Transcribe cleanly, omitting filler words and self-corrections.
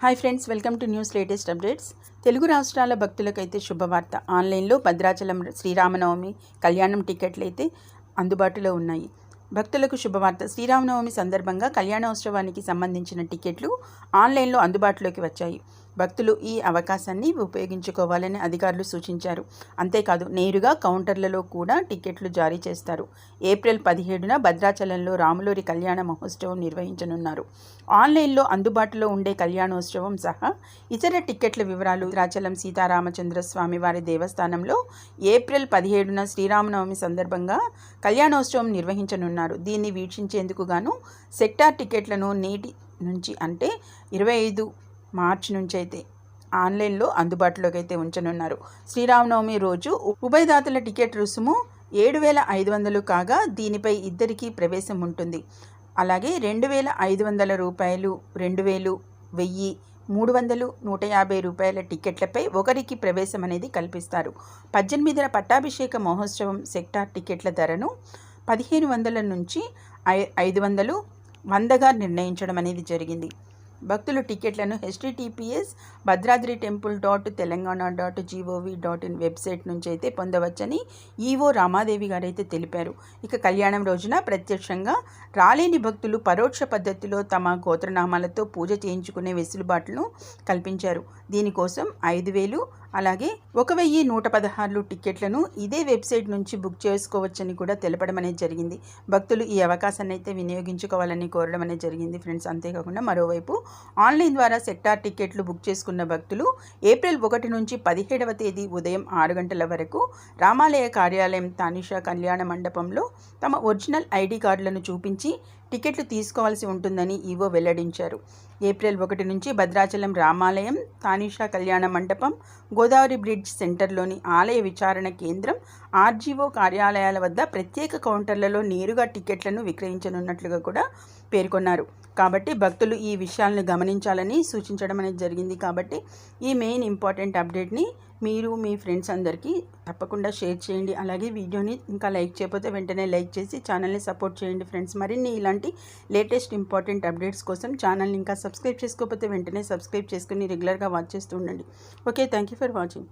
Hi friends, welcome to news latest updates. Telugu రాష్ట్రాల భక్తులకైతే శుభవార్త. ఆన్లైన్లో భద్రాచలం శ్రీరామనవమి కళ్యాణం టికెట్లు అయితే అందుబాటులో ఉన్నాయి. భక్తులకు శుభవార్త. శ్రీరామనవమి సందర్భంగా కళ్యాణోత్సవానికి సంబంధించిన టికెట్లు ఆన్లైన్లో అందుబాటులోకి వచ్చాయి. భక్తులు ఈ అవకాశాన్ని ఉపయోగించుకోవాలని అధికారులు సూచించారు. అంతేకాదు, నేరుగా కౌంటర్లలో కూడా టికెట్లు జారీ చేస్తారు. ఏప్రిల్ 17న భద్రాచలంలో రాములూరి కళ్యాణ మహోత్సవం నిర్వహించనున్నారు. ఆన్లైన్లో అందుబాటులో ఉండే కళ్యాణోత్సవం సహా ఇతర టికెట్ల వివరాలు భద్రాచలం సీతారామచంద్ర స్వామివారి దేవస్థానంలో ఏప్రిల్ 17న శ్రీరామనవమి సందర్భంగా కళ్యాణోత్సవం నిర్వహించనున్నారు. దీన్ని వీక్షించేందుకు గాను సెక్టార్ టికెట్లను నేటి నుంచి అంటే 25 మార్చి నుంచి అయితే ఆన్లైన్లో అందుబాటులోకి అయితే ఉంచనున్నారు. శ్రీరామనవమి రోజు ఉభయదాతల టికెట్ రుసుము 7,500 కాగా దీనిపై ఇద్దరికీ ప్రవేశం ఉంటుంది. అలాగే 2,500 రూపాయలు, 2,000, 1,000, 300, 150 రూపాయల టికెట్లపై ఒకరికి ప్రవేశం అనేది కల్పిస్తారు. 18న పట్టాభిషేక మహోత్సవం సెక్టార్ టికెట్ల ధరను 1,500 నుంచి 500, 100గా నిర్ణయించడం అనేది జరిగింది. భక్తులు టికెట్లను https bhadradratemple.telangana.gov.in వెబ్సైట్ నుంచి అయితే పొందవచ్చని ఈవో రామాదేవి గారు అయితే తెలిపారు. ఇక కళ్యాణం రోజున ప్రత్యక్షంగా రాలేని భక్తులు పరోక్ష పద్ధతిలో తమ గోత్రనామాలతో పూజ చేయించుకునే వెసులుబాటును కల్పించారు. దీనికోసం 5,000 అలాగే 1,116 టికెట్లను ఇదే వెబ్సైట్ నుంచి బుక్ చేసుకోవచ్చని కూడా తెలపడం అనేది జరిగింది. భక్తులు ఈ అవకాశాన్ని అయితే వినియోగించుకోవాలని కోరడం అనేది జరిగింది ఫ్రెండ్స్. అంతేకాకుండా మరోవైపు ఆన్లైన్ ద్వారా సెక్టార్ టికెట్లు బుక్ చేసుకున్న భక్తులు ఏప్రిల్ 1 నుంచి 17వ తేదీ ఉదయం 6 గంటల వరకు రామాలయ కార్యాలయం తానిషా కళ్యాణ మండపంలో తమ ఒరిజినల్ ఐడి కార్డులను చూపించి టికెట్లు తీసుకోవాల్సి ఉంటుందని ఈవో వెల్లడించారు. ఏప్రిల్ 1 నుంచి భద్రాచలం రామాలయం, తానిషా కళ్యాణ మండపం, గోదావరి బ్రిడ్జ్ సెంటర్లోని ఆలయ విచారణ కేంద్రం, ఆర్జీఓ కార్యాలయాల వద్ద ప్రత్యేక కౌంటర్లలో నేరుగా టికెట్లను విక్రయించనున్నట్లుగా కూడా పేర్కొన్నారు. కాబట్టి భక్తులు ఈ విషయాలను గమనించాలని సూచించడం అనేది జరిగింది. కాబట్టి ఈ మెయిన్ ఇంపార్టెంట్ అప్డేట్ని మీరు మీ ఫ్రెండ్స్ అందరికీ తప్పకుండా షేర్ చేయండి. అలాగే వీడియోని ఇంకా లైక్ చేయకపోతే వెంటనే లైక్ చేసి ఛానల్ని సపోర్ట్ చేయండి ఫ్రెండ్స్. మరిన్ని ఇలాంటి లేటెస్ట్ ఇంపార్టెంట్ అప్డేట్స్ కోసం ఛానల్ని ఇంకా సబ్స్క్రైబ్ చేసుకోకపోతే వెంటనే సబ్స్క్రైబ్ చేసుకుని రెగ్యులర్గా వాచ్ చేస్తూ ఉండండి. Okay, thank you for watching.